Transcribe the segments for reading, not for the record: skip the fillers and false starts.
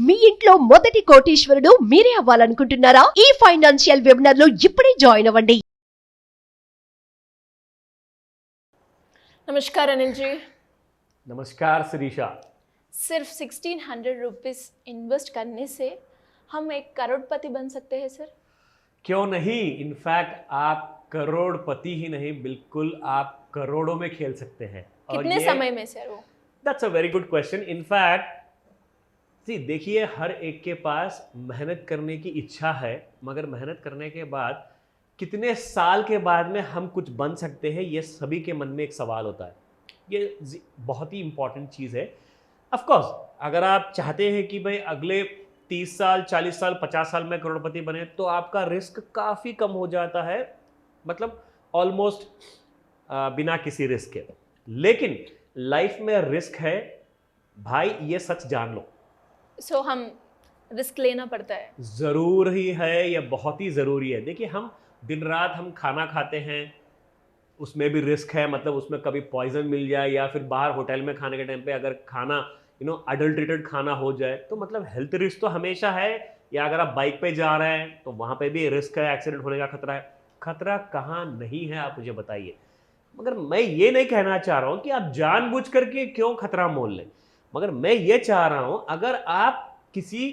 మీ ఇంట్లో మొదటి కోటీశ్వరుడు మీరే అవ్వాలనుకుంటున్నారా? ఈ ఫైనాన్షియల్ వెబినార్ లో ఇప్పుడే జాయిన్ అవ్వండి. नमस्कार अनिल जी। नमस्कार शिरीषा। सिर्फ 1600 रुपीज़ इन्वेस्ट करने से हम एक करोड़पति बन सकते हैं सर? क्यों नहीं, इनफैक्ट आप करोड़पति ही नहीं, बिल्कुल आप करोड़ों में खेल सकते हैं। कितने समय में सर वो? That's a very good question. In fact देखिए, हर एक के पास मेहनत करने की इच्छा है, मगर मेहनत करने के बाद कितने साल के बाद में हम कुछ बन सकते हैं, ये सभी के मन में एक सवाल होता है। ये बहुत ही इंपॉर्टेंट चीज़ है। ऑफ कोर्स अगर आप चाहते हैं कि भाई अगले 30 साल 40 साल 50 साल में करोड़पति बने, तो आपका रिस्क काफ़ी कम हो जाता है, मतलब ऑलमोस्ट बिना किसी रिस्क के। लेकिन लाइफ में रिस्क है भाई, ये सच जान लो। सो हम रिस्क लेना पड़ता है? ज़रूर ही है, यह बहुत ही ज़रूरी है। देखिए, हम दिन रात हम खाना खाते हैं, उसमें भी रिस्क है, मतलब उसमें कभी पॉइजन मिल जाए, या फिर बाहर होटल में खाने के टाइम पे अगर खाना अडल्ट्रेटेड खाना हो जाए, तो मतलब हेल्थ रिस्क तो हमेशा है। या अगर आप बाइक पे जा रहे हैं तो वहाँ पे भी रिस्क है, एक्सीडेंट होने का खतरा है। खतरा कहाँ नहीं है, आप मुझे बताइए। मगर मैं ये नहीं कहना चाह रहा हूँ कि आप जानबूझ करके क्यों खतरा मोल लें, मगर मैं ये चाह रहा हूँ अगर आप किसी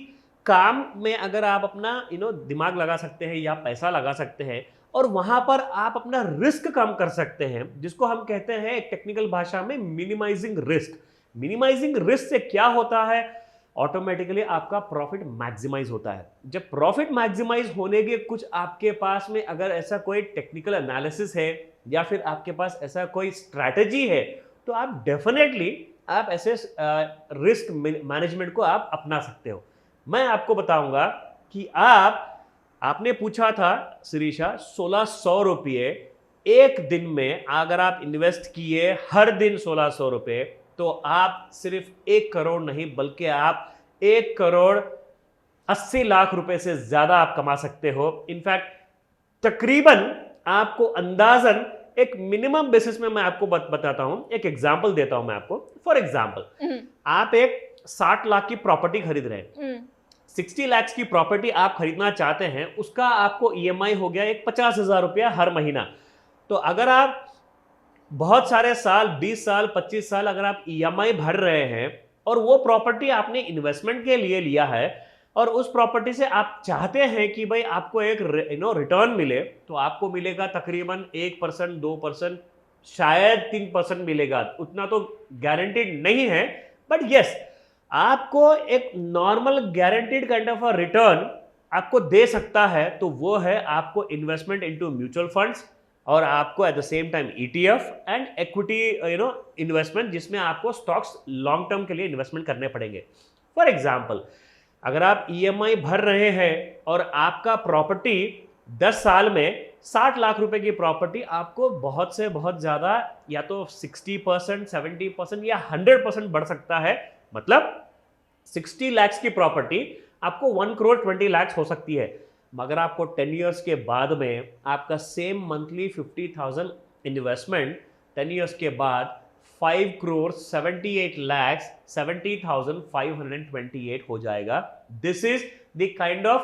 काम में अगर आप अपना दिमाग लगा सकते हैं या पैसा लगा सकते हैं, और वहां पर आप अपना रिस्क कम कर सकते हैं, जिसको हम कहते हैं एक टेक्निकल भाषा में मिनिमाइजिंग रिस्क। मिनिमाइजिंग रिस्क से क्या होता है, ऑटोमेटिकली आपका प्रॉफिट मैक्सिमाइज होता है। जब प्रॉफिट मैक्सिमाइज होने के कुछ आपके पास में अगर ऐसा कोई टेक्निकल एनालिसिस है या फिर आपके पास ऐसा कोई स्ट्रैटेजी है, तो आप डेफिनेटली आप ऐसे रिस्क मैनेजमेंट को आप अपना सकते हो। मैं आपको बताऊंगा कि आपने पूछा था शिरीषा, 1600 रुपये एक दिन में अगर आप इन्वेस्ट किए हर दिन 1600 रुपये, तो आप सिर्फ 1 करोड़ नहीं बल्कि आप 1 करोड़ 80 लाख रुपए से ज्यादा आप कमा सकते हो। इनफैक्ट तकरीबन आपको अंदाजन एक मिनिमम बेसिस में मैं आपको बताता हूं, एक एग्जांपल देता हूं मैं आपको। फॉर एग्जांपल, आप एक 60 लाख की प्रॉपर्टी खरीद रहे हैं, 60 लाख की प्रॉपर्टी आप खरीदना चाहते हैं, उसका आपको ईएमआई हो गया एक 50,000 रुपया हर महीना। तो अगर आप बहुत सारे साल 20 साल 25 साल अगर आप ईएमआई भर रहे हैं, और वो प्रॉपर्टी आपने इन्वेस्टमेंट के लिए लिया है, और उस प्रॉपर्टी से आप चाहते हैं कि भाई आपको एक रिटर्न मिले, तो आपको मिलेगा तकरीबन 1% 2%, शायद 3% मिलेगा। उतना तो गारंटीड नहीं है, बट यस, आपको एक normal guaranteed kind of a return आपको दे सकता है। तो वो है आपको इन्वेस्टमेंट इनटू म्यूचुअल फंड्स, और आपको at the same time ETF and equity investment, जिसमें आपको स्टॉक्स लॉन्ग टर्म के लिए इन्वेस्टमेंट करने पड़ेंगे। फॉर एग्जांपल, अगर आप ईएमआई भर रहे हैं और आपका प्रॉपर्टी 10 साल में 60 लाख रुपए की प्रॉपर्टी आपको बहुत से बहुत ज्यादा या तो 60% 70% या 100% बढ़ सकता है। मतलब 60 लाख की प्रॉपर्टी आपको 1 करोड़ 20 लाख हो सकती है, मगर आपको 10 इयर्स के बाद में आपका सेम मंथली 50,000 इन्वेस्टमेंट 10 इयर्स के बाद 5 करोड़ 78 लाख 70,528 हो जाएगा। This is the kind of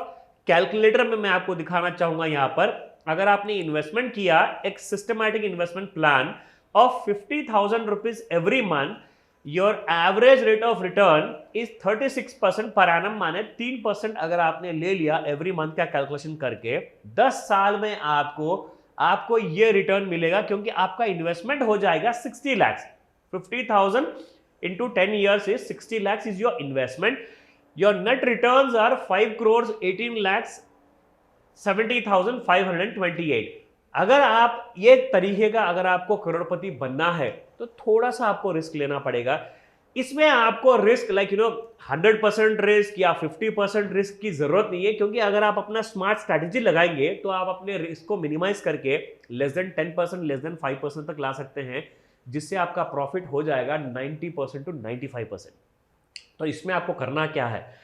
calculator में मैं आपको दिखाना चाहूंगा। यहां पर अगर आपने इन्वेस्टमेंट किया एक systematic investment plan of 50,000 rupees every month, your average rate of return is 36% per annum, माने 3% अगर आपने ले लिया एवरी मंथ का कैलकुलेशन करके, 10 साल में आपको ये रिटर्न मिलेगा, क्योंकि आपका इन्वेस्टमेंट हो जाएगा 60 lakh. 50,000 into 10 years is 60 lakhs is your investment. Your net returns are 5 crores 18 lakhs 70,528. अगर आप ये तरीके का अगर आपको करोड़पति बनना है, तो थोड़ा सा आपको रिस्क लेना पड़ेगा। इसमें आपको रिस्क 100% रिस्क या 50% रिस्क की जरूरत नहीं है, क्योंकि अगर आप अपना स्मार्ट स्ट्रैटेजी लगाएंगे तो आप अपने रिस्क को मिनिमाइज करके लेस देन 10% लेस देन 5% तक ला सकते हैं, जिससे आपका प्रॉफिट हो जाएगा 90% टू 95%। तो इसमें आपको करना क्या है,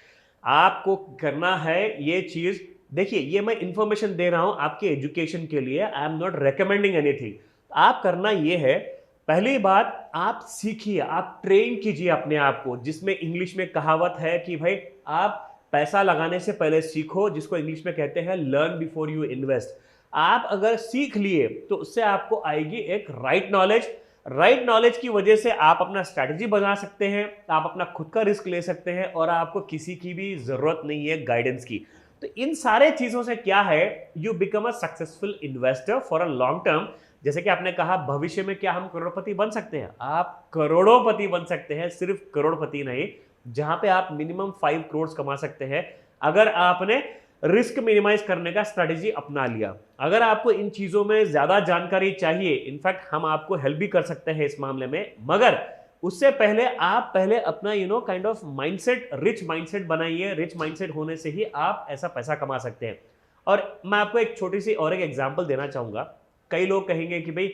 आपको करना है ये चीज। देखिए, ये मैं इंफॉर्मेशन दे रहा हूं आपके एजुकेशन के लिए, I am not recommending anything. आप करना ये है, पहली बात, आप सीखिए, आप ट्रेन कीजिए अपने आप को, जिसमें इंग्लिश में कहावत है कि भाई आप पैसा लगाने से पहले सीखो, जिसको इंग्लिश में कहते हैं लर्न बिफोर यू इन्वेस्ट। आप अगर सीख लिए तो उससे आपको आएगी एक राइट नॉलेज। राइट नॉलेज की वजह से आप अपना स्ट्रैटेजी बना सकते हैं, आप अपना खुद का रिस्क ले सकते हैं और आपको किसी की भी जरूरत नहीं है गाइडेंस की। तो इन सारे चीजों से क्या है, you become a successful investor for a long term. जैसे कि आपने कहा भविष्य में क्या हम करोड़पति बन सकते हैं, आप करोड़ोंपति बन सकते हैं, सिर्फ करोड़पति नहीं, जहां पे आप मिनिमम 5 करोड़ कमा सकते हैं अगर आपने रिस्क मिनिमाइज करने का स्ट्रेटेजी अपना लिया। अगर आपको इन चीजों में ज्यादा जानकारी चाहिए, इनफैक्ट हम आपको हेल्प भी कर सकते हैं इस मामले में, मगर उससे पहले आप पहले अपना kind of mindset, rich mindset बनाइए। रिच माइंडसेट होने से ही आप ऐसा पैसा कमा सकते हैं। और मैं आपको एक छोटी सी और एक एग्जांपल देना चाहूंगा। कई लोग कहेंगे कि भाई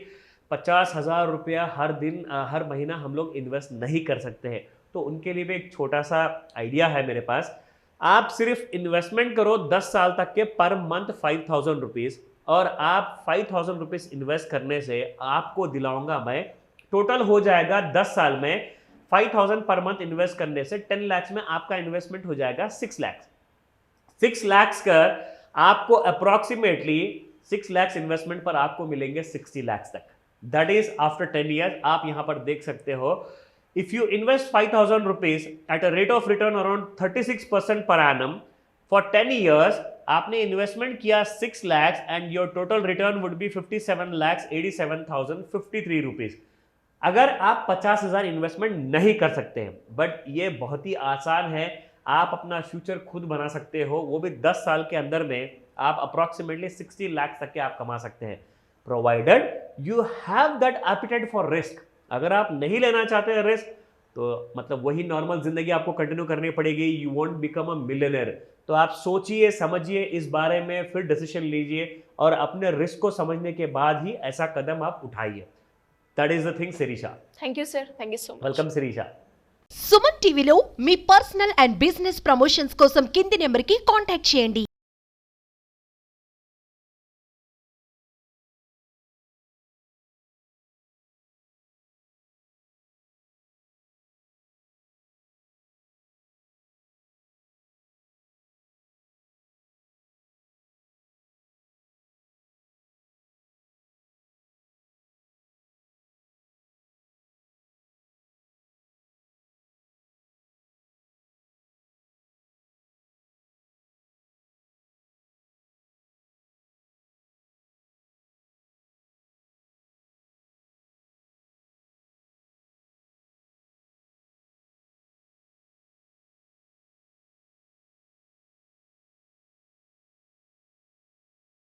50,000 रुपया हर दिन हर महीना हम लोग इन्वेस्ट नहीं कर सकते हैं, तो उनके लिए भी एक छोटा सा आइडिया है मेरे पास। आप सिर्फ इन्वेस्टमेंट करो 10 साल तक के, पर मंथ 5,000 रुपीज, और आप 5,000 रुपीज इन्वेस्ट करने से आपको दिलाऊंगा मैं, टोटल हो जाएगा 10 साल में 5,000 पर मंथ इन्वेस्ट करने से 10 लाख में आपका इन्वेस्टमेंट हो जाएगा 6 लाख। 6 लाख कर आपको अप्रोक्सीमेटली 6 लाख इन्वेस्टमेंट पर आपको मिलेंगे 60 लाख तक। That is after 10 years. आप यहां पर देख सकते हो, if you invest 5,000 rupees at a rate of return around 36% per annum for 10 years, आपने इन्वेस्टमेंट किया 6 lakh and your total return would be 57,87,053 rupees. अगर आप 50,000 इन्वेस्टमेंट नहीं कर सकते हैं, बट ये बहुत ही आसान है, आप अपना फ्यूचर खुद बना सकते हो, वो भी 10 साल के अंदर में आप अप्रोक्सीमेटली 60 लाख तक के आप कमा सकते हैं, provided you have that appetite for risk. अगर आप नहीं लेना चाहते हैं रिस्क, तो मतलब वही नॉर्मल जिंदगी आपको कंटिन्यू करनी पड़ेगी, you won't become a millionaire. तो आप सोचिए, समझिए इस बारे में, फिर डिसीजन लीजिए और अपने रिस्क को समझने के बाद ही ऐसा कदम आप उठाइए। That is the thing Shirisha. Thank you sir, thank you so much. Welcome Shirisha. Suman టీవీలో మీ పర్సనల్ అండ్ బిజినెస్ ప్రమోషన్స్ కోసం కింది నెంబర్కి కాంటాక్ట్ చేయండి.